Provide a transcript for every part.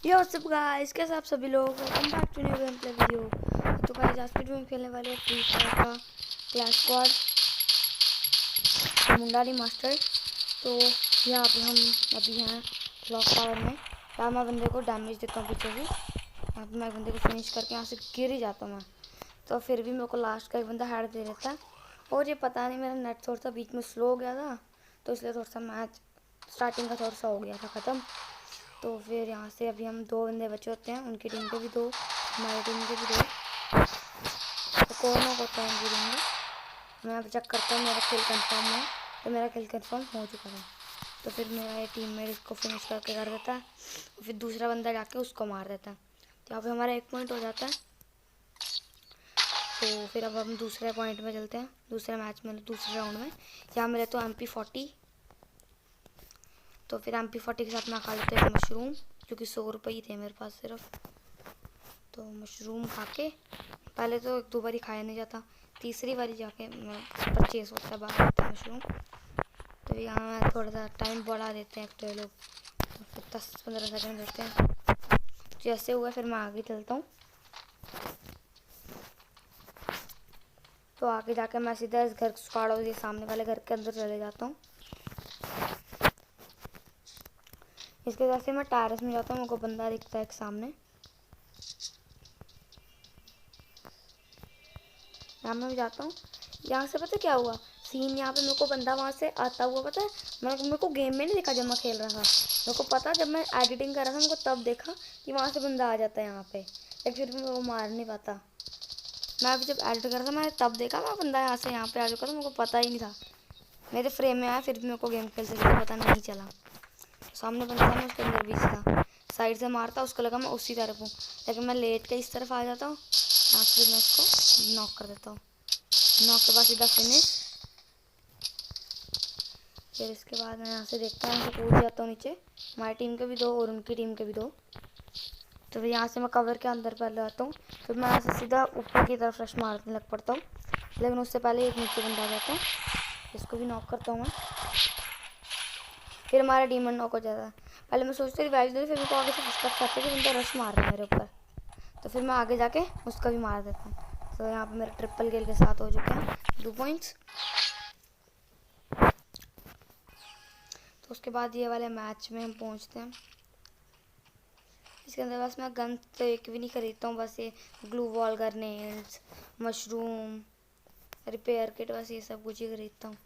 यो सब गाइस, कैसे आप सभी लोग, welcome back to new game play video. तो गाइस आज की वीडियो में खेलने वाले फ्री फायर का क्लैश स्क्वाड मुंडारी मास्टर। तो यहाँ पे हम अभी हैं क्लॉक टावर में। यहाँ मैं बंदे को डैमेज देता हूँ पीछे से। यहाँ पे मैं बंदे को फिनिश करके यहाँ से गिर ही जाता हूँ मैं। तो फिर भी मेरे को लास्ट का एक बंदा हेड दे देता है। और ये पता नहीं मेरा नेट थोड़ा सा बीच में स्लो हो गया था, तो इसलिए थोड़ा सा मैच स्टार्टिंग का थोड़ा सा हो गया था ख़त्म। तो फिर यहाँ से अभी हम 2 बंदे बचे होते हैं, उनकी टीम के भी 2, हमारी टीम के भी 2। तो कौन होता है उनकी टीम में। मैं अब चेक करता हूँ, मेरा किल कंफर्म है। तो मेरा किल कंफर्म हो चुका है। तो फिर मेरा ये टीममेट इसको फिनिश करके कर देता है, और फिर दूसरा बंदा जाके उसको मार देता है। तो यहाँ पे हमारा 1 पॉइंट हो जाता है। तो फिर अब हम दूसरे पॉइंट में चलते हैं, दूसरे मैच में, दूसरे राउंड में। यहाँ मेरे तो MP40। तो फिर MP40 के साथ मैं खा लेते हैं मशरूम, क्योंकि 100 रुपये ही थे मेरे पास सिर्फ। तो मशरूम खा के, पहले तो 1-2 बार ही खाया नहीं जाता, तीसरी बारी जाके परचेस होता है, बाहर होता है मशरूम। तो यहाँ मैं थोड़ा सा टाइम बढ़ा देते हैं तो ये लोग, तो फिर 10-15 सेकंड देते हैं। जैसे हुआ फिर मैं आगे चलता हूँ। तो आगे जाके मैं सीधा इस घर स्क्वाड के सामने वाले घर के अंदर चले जाता हूँ। इसके जैसे मैं टेरेस में जाता हूँ, मेरे को बंदा दिखता है एक सामने। यहाँ मैं भी जाता हूँ। यहाँ से पता क्या हुआ सीन, यहाँ पे मेरे को बंदा वहाँ से आता हुआ पता है। मेरे को गेम में नहीं दिखा जब मैं खेल रहा था, मेरे को पता जब मैं एडिटिंग कर रहा था मेरे को तब देखा कि वहाँ से बंदा आ जाता है यहाँ पे, लेकिन फिर भी मैं वो मार नहीं पाता। मैं अभी जब एडिट कर रहा था मैंने तब देखा मैं बंदा यहाँ से यहाँ पे आ चुका था, मेरे को पता ही नहीं था। मेरे फ्रेम में आया फिर भी मेरे को गेम खेलते खेलते पता नहीं चला। सामने बंदा था, मैं उसके अंदर बीच था, साइड से मारता, उसको लगा मैं उसी तरफ हूँ, लेकिन मैं लेट के इस तरफ आ जाता हूँ। यहाँ से फिर मैं उसको नॉक कर देता हूँ, नॉक के बाद सीधा फिनिश। फिर इसके बाद मैं यहाँ से देखता हूँ, यहाँ से कूद जाता हूँ नीचे। हमारी टीम के भी 2 और उनकी टीम के भी 2। तो फिर यहाँ से मैं कवर के अंदर पहले आता हूँ, फिर मैं यहाँ से सीधा ऊपर की तरफ रश मारने लग पड़ता हूँ, लेकिन उससे पहले एक नीचे बंदा आ जाता है, इसको भी नॉक करता हूँ मैं। फिर हमारा डीमन नॉक हो जाता है। पहले मैं सोचती रिवाइव दे, फिर मेरे को आगे से फुसकत आता है कि बंदा रश मार रहा है मेरे ऊपर, तो फिर मैं आगे जाके उसका भी मार देता हूँ। तो यहाँ पे मेरा ट्रिपल किल के साथ हो चुके हैं 2 पॉइंट्स। तो उसके बाद ये वाले मैच में हम पहुँचते हैं। इसके अंदर बस मैं गन तो एक भी नहीं खरीदता हूँ, बस ये glue wall, grenades, mushroom, repair kit, बस ये सब कुछ ही खरीदता हूँ।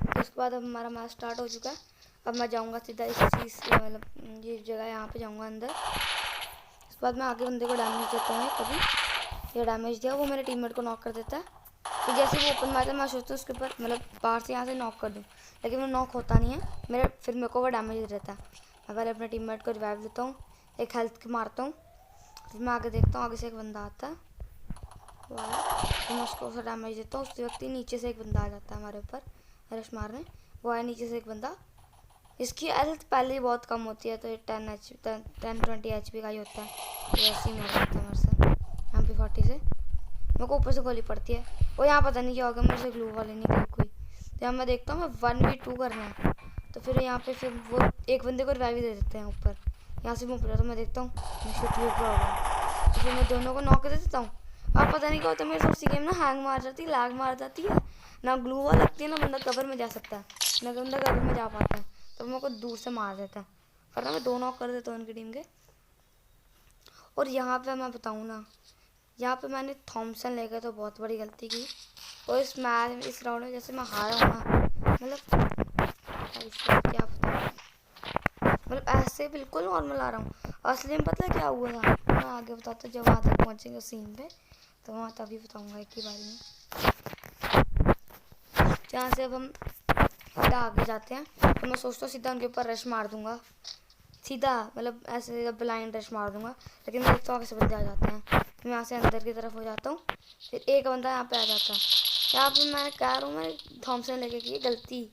तो उसके बाद अब हमारा मैच स्टार्ट हो चुका है। अब मैं जाऊँगा सीधा इस चीज़ मतलब ये जगह यहाँ पे जाऊँगा अंदर। उसके बाद मैं आगे बंदे को डैमेज देता हूँ, कभी ये डैमेज दिया वो मेरे टीममेट को नॉक कर देता है। तो जैसे वो ओपन मारता है मैं सोचता हूँ उसके ऊपर मतलब बाहर से यहाँ से नॉक कर दूँ, लेकिन वो नॉक होता नहीं है फिर मेरे को वो डैमेज दे देता है। मैं पहले अपने टीममेट को रिवाइव देता हूँ, एक हेल्थ के मारता हूँ, फिर मैं आगे देखता हूँ, आगे से एक बंदा आता है, तो मैं उसको उसका डैमेज देता हूँ। उस वक्त ही नीचे से एक बंदा आ जाता है हमारे ऊपर रश मारने, वो है नीचे से एक बंदा। इसकी हेल्थ पहले ही बहुत कम होती है, तो ये 10-20 HP का ही होता है, तो ऐसे ही मर जाता है मेरे से MP40 से। मेरे को ऊपर से गोली पड़ती है, और यहाँ पता नहीं क्या होगा, मेरे से ग्लू वाले निकली कोई। तो यहाँ मैं देखता हूँ मैं 1v2 करना है, तो फिर यहाँ पे फिर वो एक बंदे को रिवाइव दे देते हैं ऊपर। यहाँ से मैं ऊपर, तो मैं देखता हूँ ऊपर हो गया, तो फिर मैं दोनों को नॉक दे देता हूँ। अब पता नहीं क्या होता है मेरे सबसे गेम ना हैंग मार जाती है, लैग मार जाती है, ना ग्लू वॉल लगती है, ना बंदा कवर में जा सकता है, ना बंदा कवर में जा पाता है, तो मेरे को दूर से मार देता है, वरना मैं 2 नॉक कर देता हूँ उनकी टीम के। और यहाँ पे मैं बताऊँ ना, यहाँ पे मैंने थॉमसन लेकर तो बहुत बड़ी गलती की, और इस मैच इस राउंड में जैसे मैं हारा हूँ ना, मतलब क्या बताऊँ, मतलब ऐसे बिल्कुल नॉर्मल आ रहा हूँ। असली में पता है क्या हुआ था, मैं आगे बताता हूँ जब वहाँ तक पहुँचेंगे सीन पे, तो वहाँ तभी बताऊँगा एक ही बारी में। जहाँ से अब हम सीधा आगे जाते हैं, तो मैं सोचता हूँ सीधा उनके ऊपर रश मार दूँगा, सीधा मतलब ऐसे ब्लाइंड रश मार दूँगा, लेकिन मैं देखता हूँ आगे से बंदे आ जाते हैं, मैं यहाँ से अंदर की तरफ हो जाता हूँ, फिर एक बंदा यहाँ पे आ जाता है। यहाँ पे मैं कह रहा हूँ मैं थॉमसन लेके की गलती,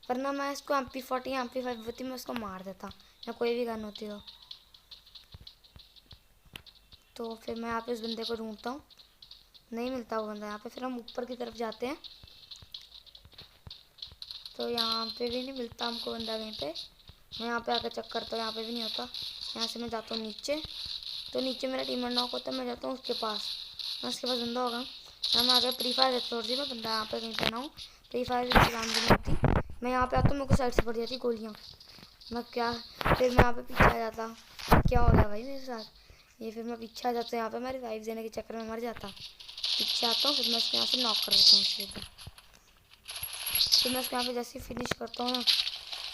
वरना मैं इसको MP40 MP5 होती मैं उसको मार देता, या कोई भी गन होती हो। तो फिर मैं यहाँ पे इस बंदे को ढूंढता हूँ, नहीं मिलता वो बंदा यहाँ पे। फिर हम ऊपर की तरफ जाते हैं तो यहाँ पे भी नहीं मिलता हमको बंदा कहीं पे। मैं यहाँ पे आकर चेक करता हूँ, यहाँ पे भी नहीं होता। यहाँ से मैं जाता हूँ नीचे, तो नीचे मेरा टीममेट नॉक होता है। मैं जाता हूँ उसके पास, मैं उसके पास बंदा होगा। मैं आगे फ्री फायर थोड़ी सी मैं बंदा यहाँ पे कहीं पे ना हूँ। फ्री फायर काम भी नहीं होती। मैं यहाँ पे आता हूँ, मेरे को साइड से पड़ जाती गोलियाँ। मैं क्या, फिर मैं यहाँ पे पीछे आ जाता। क्या हो गया भाई मेरे साथ ये, फिर मैं पीछे आ जाता हूँ। यहाँ पे मैं रिवाइव देने के चक्कर में मर जाता। पीछे आता हूँ, फिर मैं उसके यहाँ से नॉक कर देता हूँ सीधा। फिर मैं उसके यहाँ पे जैसे ही फिनिश करता हूँ ना,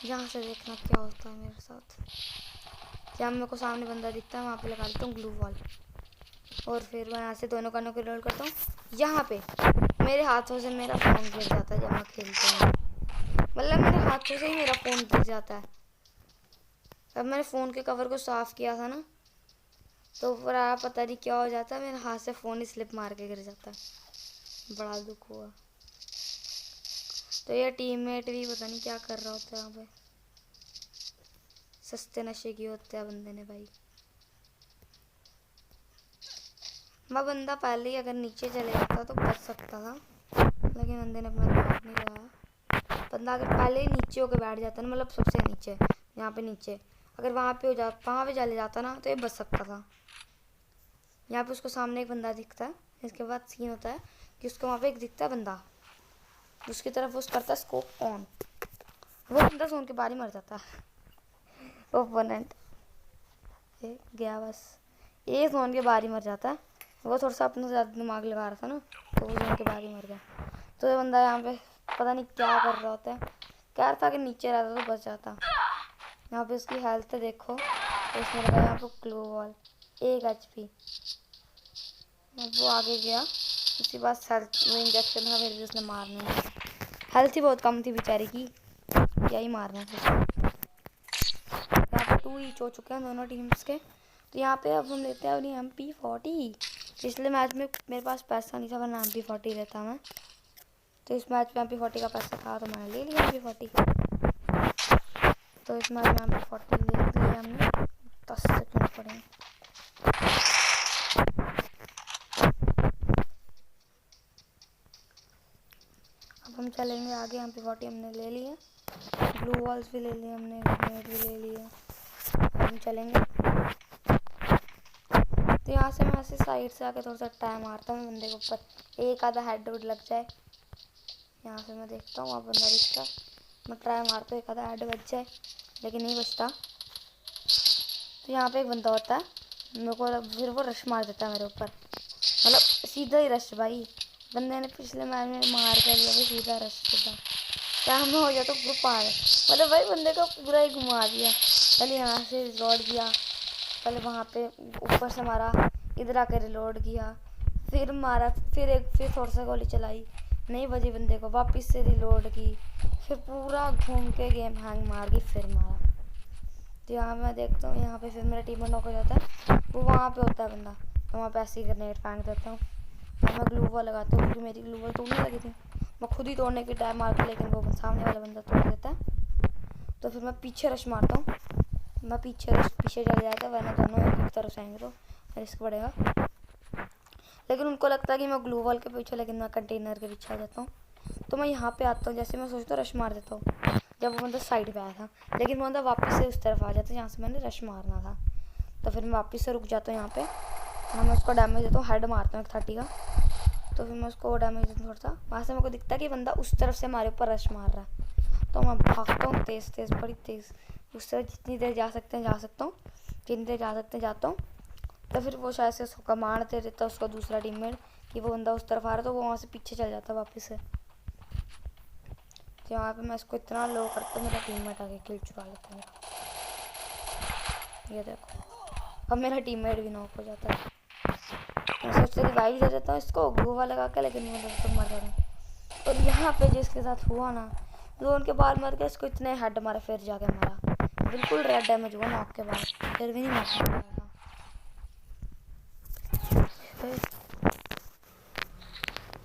यहाँ से देखना क्या होता है मेरे साथ। जहाँ मेरे को सामने बंदा दिखता है वहाँ पे लगा देता हूँ ग्लू वॉल, और फिर मैं यहाँ से दोनों कानों को रोल करता हूँ। यहाँ पे मेरे हाथों से मेरा फ़ोन गिर जाता है जब मैं खेलता हूँ, मतलब मेरे हाथों से ही मेरा फ़ोन गिर जाता है। अब मैंने फ़ोन के कवर को साफ़ किया था ना, तो फिर पता नहीं क्या हो जाता है, मेरे हाथ से फ़ोन ही स्लिप मार के गिर जाता है। बड़ा दुख हुआ। तो ये टीममेट भी पता नहीं क्या कर रहा होता है यहाँ पे। सस्ते नशे की होते हैं बंदे ने भाई। मैं बंदा पहले ही अगर नीचे चले जाता तो बच सकता था, लेकिन बंदे ने अपना दिमाग नहीं लगाया। बंदा अगर पहले ही नीचे होकर बैठ जाता ना, मतलब सबसे नीचे, यहाँ पे नीचे, अगर वहाँ पे चले जाता ना तो ये बच सकता था। यहाँ पे उसको सामने एक बंदा दिखता है। इसके बाद सीन होता है कि उसको वहाँ पे एक दिखता है बंदा, उसकी तरफ वो करता है स्कोप ऑन। वो बंदा जोन के बाहर ही मर जाता है। ओपोनेंट गया बस, ये जोन के बाहर ही मर जाता है। वो थोड़ा सा अपना ज़्यादा दिमाग लगा रहा था ना, तो वो जोन के बाहर ही मर गया। तो ये बंदा यहाँ पे पता नहीं क्या कर रहा होता है। कह रहा था कि नीचे रहता तो बच जाता। यहाँ पे उसकी हेल्थ देखो, तो उसने लगाया यहाँ पे ग्लू वॉल, 1 HP। वो आगे गया, उसके पास हेल्थ वो इंजेक्शन था, फिर भी उसने मारने नहीं। हेल्थ ही बहुत कम थी बेचारे की, यही मारना था। यहाँ पे 2 ईच हो चुके हैं दोनों टीम्स के। तो यहाँ पे अब हम लेते हैं अपनी MP40। पिछले मैच में मेरे पास पैसा नहीं था, वरना MP40 लेता मैं। तो इस मैच में MP40 का पैसा था तो मैंने ले लिया MP40। तो इस मैच में MP40 ले लिया हमने। 10 सेकंड पड़े। अब हम चलेंगे आगे। MP40 हमने ले लिया, ब्लू वॉल्स भी ले लिए हमने, ग्रेनेड भी ले लिए। अब हम चलेंगे। तो यहाँ से मैं ऐसे साइड से आके थोड़ा सा टाइम मारता हूँ बंदे के ऊपर, एक आधा हेड वुड लग जाए। यहाँ से मैं देखता हूँ, वहाँ बंदा दिखता, मैं ट्राई मारता हूँ, एक आधा हेड बच जाए, लेकिन नहीं बचता। तो यहाँ पे एक बंदा होता है, मेरे को फिर वो रश मार देता है मेरे ऊपर, मतलब सीधा ही रश भाई। बंदे ने पिछले मैच में मार कर दिया, सीधा रश सीधा। क्या हमें हो जाता पूरा पार, मतलब भाई बंदे को पूरा ही घुमा दिया। पहले यहाँ से रिलोड किया, पहले वहाँ पे ऊपर से मारा, इधर आकर रिलोड किया, फिर मारा, फिर थोड़ा सा गोली चलाई, नहीं बजी बंदे को, वापस से रिलोड की, फिर पूरा घूम के गेम हैंग मार के फिर मारा। तो यहाँ मैं देखता हूँ, यहाँ पे फिर मेरा टीम नॉक हो जाता है। वो वहाँ पे होता है बंदा, तो वहाँ पे ऐसे ही ग्रेनेड फेंक देता हूँ। मैं ग्लू वॉल लगाता हूँ, क्योंकि मेरी ग्लू वॉल तोड़ने लगी थी। मैं खुद ही तोड़ने की ट्राई मारती, लेकिन वो सामने वाला बंदा तोड़ देता है। तो फिर मैं पीछे रश मारता हूँ, मैं पीछे चले जाता, वरना दोनों एक तरफ से आएंगे तो रिस्क पड़ेगा। लेकिन उनको लगता है कि मैं ग्लू वॉल के पीछे, लेकिन मैं कंटेनर के पीछे आ जाता हूँ। तो मैं यहाँ पे आता हूँ, जैसे मैं सोचता हूँ रश मार देता हूँ, जब वो बंदा साइड पे आया था, लेकिन वो बंदा वापस से उस तरफ आ जाता है जहाँ से मैंने रश मारना था। तो फिर मैं वापस से रुक जाता हूँ यहाँ पे, मैं उसको डैमेज देता हूँ, हेड मारता हूँ 30 का। तो फिर मैं उसको डैमेज देता हूँ थोड़ा सा। वहाँ से मेरे को दिखता है कि बंदा उस तरफ से हमारे ऊपर रश मार रहा है, तो मैं भागता हूँ तेज़ तेज़, बड़ी तेज़, उस तरफ जितनी देर जा सकते हैं जा सकता हूँ, जितनी देर जा सकते हैं जाता हूँ। तो फिर वो शायद से उसको कमांडते रहता है उसका दूसरा टीममेट कि वो बंदा उस तरफ आ रहा है, तो वो वहाँ से पीछे चल जाता है वापस से। तो यहाँ पे मैं इसको इतना लो करता हूँ, मेरा टीममेट आके किल चुरा लेता है। ये देखो, अब मेरा टीममेट भी नॉक हो जाता है। मैं सोचते रिवाइव दे देता हूँ इसको गोवा लगा के, लेकिन वो तो मर जाता है। और यहाँ पे जिसके साथ हुआ ना, जो उनके बाहर मर गया, इसको इतने हेड मारा, फिर जाके मारा, बिल्कुल रेड डैमेज हुआ नॉक के बाद, फिर भी नहीं मार पाया।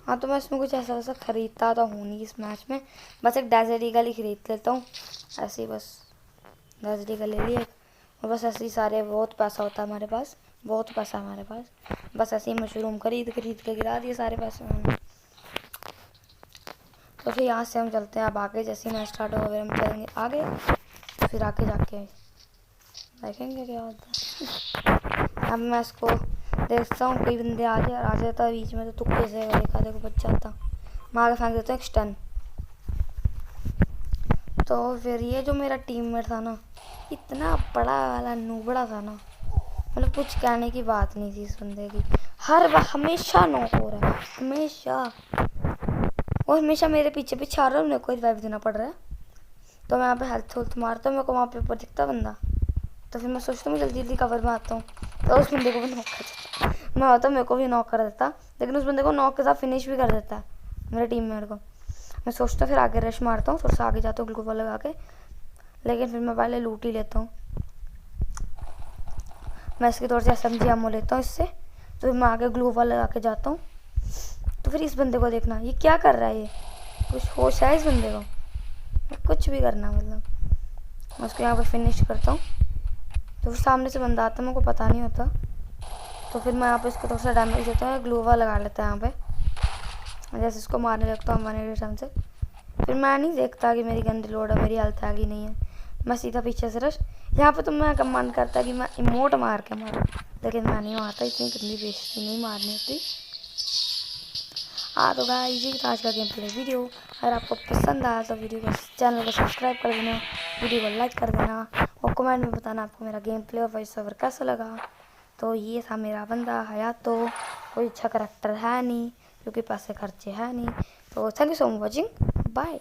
हाँ, तो मैं इसमें कुछ ऐसा वैसा ख़रीदता तो हूँ नहीं इस मैच में, बस एक डेजर्ट ईगल ही ख़रीद लेता हूँ ऐसे ही, बस डेजर्ट ईगल ले लिए और बस ऐसे ही सारे बहुत पैसा होता है हमारे पास, बहुत पैसा है हमारे पास। बस ऐसे ही मशरूम खरीद खरीद के गिरा दिए सारे पैसे मैंने। तो फिर यहाँ से हम चलते हैं अब आगे। जैसे ही मैच स्टार्ट होगा फिर हम चलेंगे आगे, फिर आगे जाके देखेंगे क्या होता है। अब मैं इसको देखता हूँ, कोई बंदे आ जाता है बीच में तो तुक्के से देखा देखो बच जाता। मैं आगे फेंक देता हूँ एक स्टन। तो फिर ये जो मेरा टीममेट था ना, इतना बड़ा वाला नूबड़ा था ना, मतलब कुछ कहने की बात नहीं थी इस बंदे की। हर बार हमेशा नॉक हो रहा है, हमेशा। और हमेशा मेरे पीछे पीछे आ रहा है, मेरे को रिवाइव देना पड़ रहा है। तो मैं यहाँ पे हेल्थ मारता हूँ, मेरे को वहाँ पे ऊपर दिखता बंदा। तो फिर मैं सोचता हूँ जल्दी जल्दी कवर में आता हूँ, तो उस बंदे को भी नॉक कर देता। मैं होता मेरे को भी नॉक कर देता, लेकिन उस बंदे को नॉक के साथ फिनिश भी कर देता है मेरे टीममेट को। मैं सोचता फिर आगे रश मारता हूँ, थोड़ा सा आगे जाता हूँ ग्लूकोल लगा के, लेकिन फिर मैं पहले लूट ही लेता हूँ। मैं इसके तौर से SMG एमो लेता हूँ इससे। तो फिर मैं आगे ग्लूकोल लगा के जाता हूँ। तो फिर इस बंदे को देखना ये क्या कर रहा है, ये कुछ होश है इस बंदे को, कुछ भी करना मतलब। मैं उसको यहाँ पर फिनिश करता हूँ। तो फिर सामने से बंदा आता है, मेरे को पता नहीं होता। तो फिर मैं यहाँ पे इसको थोड़ा सा डैमेज देता हूँ, ग्लूवा लगा लेता है यहाँ पे। जैसे इसको मारने लगता हूँ 180 टाइम से। फिर मैं नहीं देखता कि मेरी गन रिलोड है, मेरी हेल्थ है कि नहीं है। मैं सीधा पीछे से रश। यहाँ पे तो मैं कमांड करता कि मैं इमोट मार के मारूँ, लेकिन मैं नहीं मारता, इतनी गंदी बेइज्जती नहीं मारनी होती। हाँ तो गाइस ये था आज का गेम प्ले वीडियो। अगर आपको पसंद आया तो वीडियो को चैनल को सब्सक्राइब कर देना, वीडियो को लाइक कर देना, और कमेंट में बताना आपको मेरा गेम प्ले और वॉइस ओवर कैसा लगा। तो ये था मेरा बंदा हयातो। कोई अच्छा करैक्टर है नहीं क्योंकि पैसे खर्चे है नहीं। तो thank you so much watching, bye.